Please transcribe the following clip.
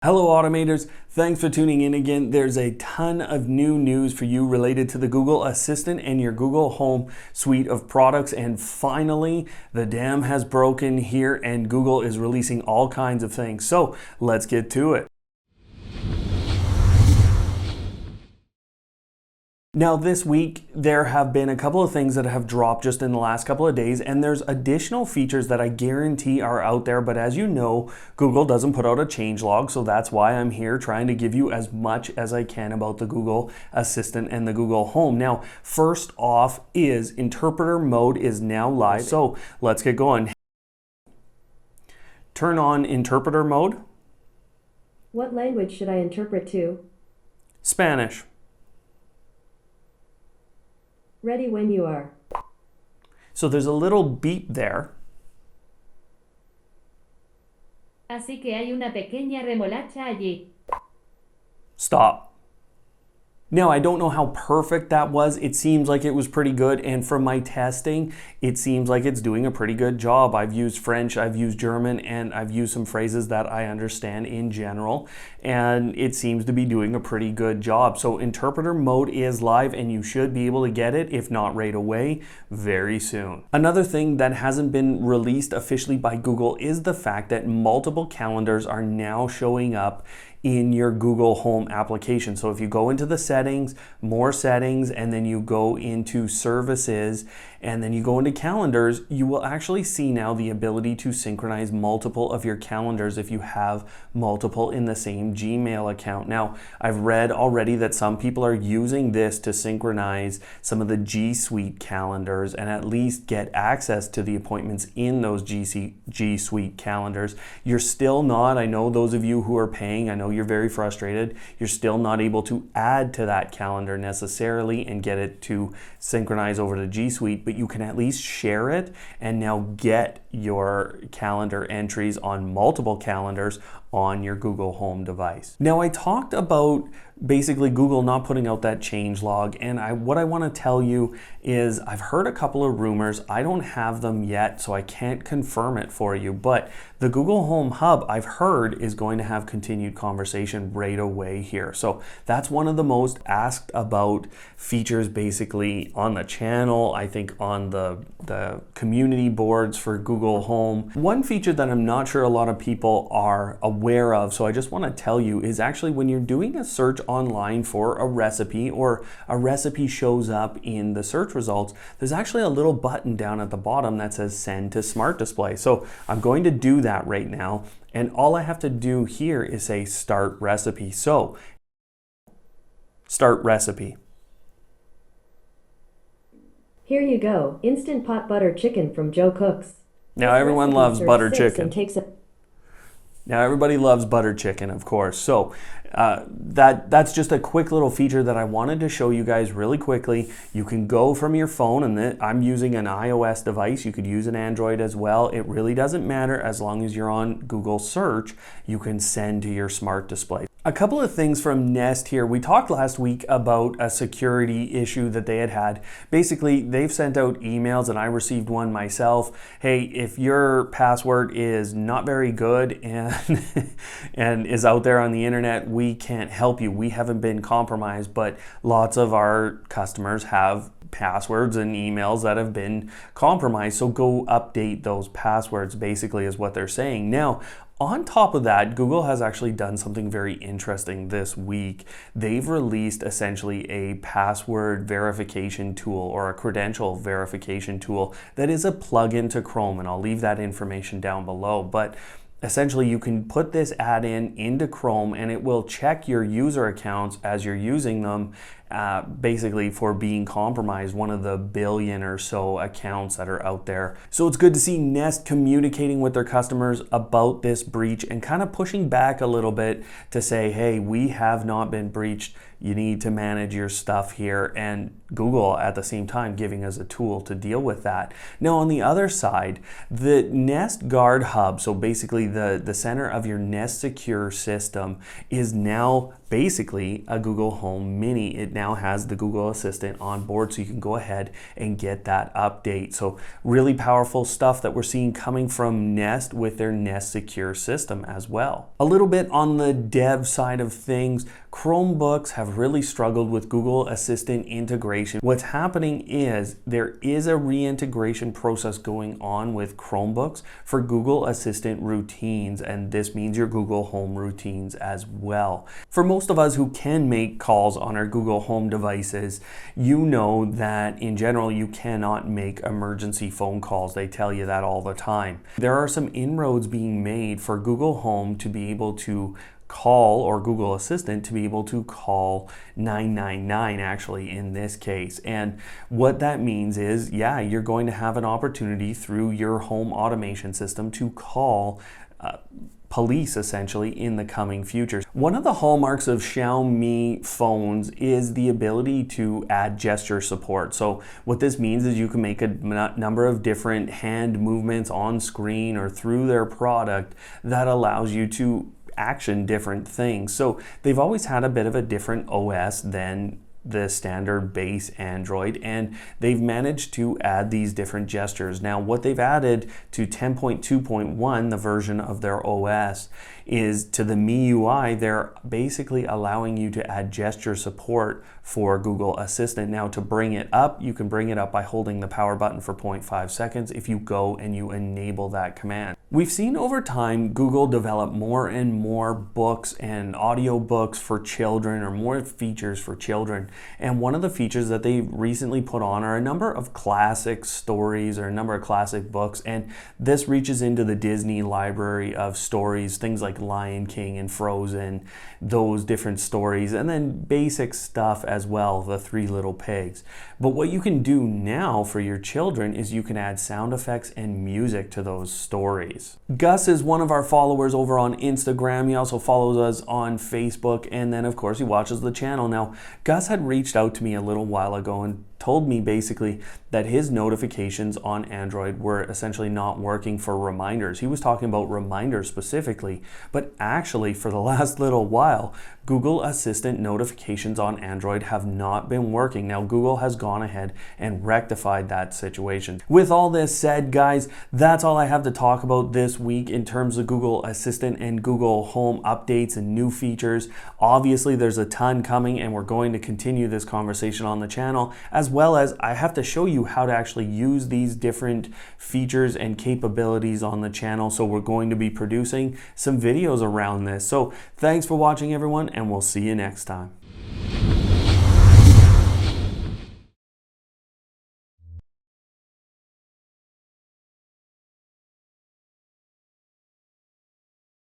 Hello Automators, thanks for tuning in again. There's a ton of new news for you related to the Google Assistant and your Google Home suite of products, and finally the dam has broken here and Google is releasing all kinds of things. So let's get to it. Now this week, there have been a couple of things that have dropped just in the last couple of days, and there's additional features that I guarantee are out there, but as you know, Google doesn't put out a changelog, so that's why I'm here trying to give you as much as I can about the Google Assistant and the Google Home. Now, first off is interpreter mode is now live, so let's get going. Turn on interpreter mode. What language should I interpret to? Spanish. Ready when you are. So there's a little beep there. Así que hay una pequeña remolacha allí. Stop. Now, I don't know how perfect that was. It seems like it was pretty good, and from my testing, it seems like it's doing a pretty good job. I've used French, I've used German, and I've used some phrases that I understand in general, and it seems to be doing a pretty good job. So interpreter mode is live, and you should be able to get it, if not right away, very soon. Another thing that hasn't been released officially by Google is the fact that multiple calendars are now showing up in your Google Home application. So if you go into the settings, more settings, and then you go into services, and then you go into calendars, you will actually see now the ability to synchronize multiple of your calendars if you have multiple in the same Gmail account. Now, I've read already that some people are using this to synchronize some of the G Suite calendars and at least get access to the appointments in those G Suite calendars. You're still not, I know those of you who are paying, I know you're very frustrated, you're still not able to add to that calendar necessarily and get it to synchronize over to G Suite, but you can at least share it and now get your calendar entries on multiple calendars on your Google Home device. Now, I talked about basically Google not putting out that changelog, and what I want to tell you is I've heard a couple of rumors. I don't have them yet, so I can't confirm it for you, but the Google Home Hub, I've heard, is going to have continued conversation right away here. So that's one of the most asked about features basically on the channel, I think on the community boards for Google Home. One feature that I'm not sure a lot of people are aware of, so I just want to tell you, is actually when you're doing a search online for a recipe, or a recipe shows up in the search results, there's actually a little button down at the bottom that says send to smart display. So I'm going to do that right now, and all I have to do here is say start recipe. So start recipe. Here you go. Instant pot butter chicken from Joe Cooks. Now everyone loves butter chicken. Now everybody loves butter chicken, of course. So that's just a quick little feature that I wanted to show you guys really quickly. You can go from your phone, and I'm using an iOS device. You could use an Android as well. It really doesn't matter as long as you're on Google Search. You can send to your smart display. A couple of things from Nest here. We talked last week about a security issue that they had. Basically, they've sent out emails, and I received one myself. Hey, if your password is not very good and and is out there on the internet, we can't help you. We haven't been compromised, but lots of our customers have passwords and emails that have been compromised. So go update those passwords, basically, is what they're saying. Now, on top of that, Google has actually done something very interesting this week. They've released essentially a password verification tool, or a credential verification tool that is a plugin to Chrome, and I'll leave that information down below. But essentially, you can put this add-in into Chrome, and it will check your user accounts as you're using them, basically for being compromised, one of the billion or so accounts that are out there. So it's good to see Nest communicating with their customers about this breach and kind of pushing back a little bit to say, hey, we have not been breached. You need to manage your stuff here, and Google at the same time giving us a tool to deal with that. Now, on the other side, the Nest Guard Hub, so basically the center of your Nest Secure system, is now basically a Google Home Mini. It now has the Google Assistant on board, so you can go ahead and get that update. So really powerful stuff that we're seeing coming from Nest with their Nest Secure system as well. A little bit on the dev side of things, Chromebooks have really struggled with Google Assistant integration. What's happening is there is a reintegration process going on with Chromebooks for Google Assistant routines, and this means your Google Home routines as well. For most of us who can make calls on our Google Home devices, you know that in general you cannot make emergency phone calls. They tell you that all the time. There are some inroads being made for Google Home to be able to call, or Google Assistant to be able to call 999 actually in this case. And what that means is, yeah, you're going to have an opportunity through your home automation system to call police essentially in the coming future. One of the hallmarks of Xiaomi phones is the ability to add gesture support. So what this means is you can make a number of different hand movements on screen or through their product that allows you to action different things. So they've always had a bit of a different OS than the standard base Android, and they've managed to add these different gestures. Now what they've added to 10.2.1, the version of their OS, is to the MIUI, they're basically allowing you to add gesture support for Google Assistant. Now to bring it up, you can bring it up by holding the power button for 0.5 seconds if you go and you enable that command. We've seen over time Google develop more and more books and audio books for children, or more features for children. And one of the features that they recently put on are a number of classic stories or a number of classic books. And this reaches into the Disney library of stories, things like Lion King and Frozen, those different stories, and then basic stuff as well, the Three Little Pigs. But what you can do now for your children is you can add sound effects and music to those stories. Gus is one of our followers over on Instagram. He also follows us on Facebook, and then of course he watches the channel. Now, Gus had reached out to me a little while ago and told me basically that his notifications on Android were essentially not working for reminders. He was talking about reminders specifically, but actually for the last little while, Google Assistant notifications on Android have not been working. Now, Google has gone ahead and rectified that situation. With all this said, guys, that's all I have to talk about this week in terms of Google Assistant and Google Home updates and new features. Obviously, there's a ton coming, and we're going to continue this conversation on the channel, as well as I have to show you how to actually use these different features and capabilities on the channel. So we're going to be producing some videos around this. So thanks for watching, everyone, and we'll see you next time.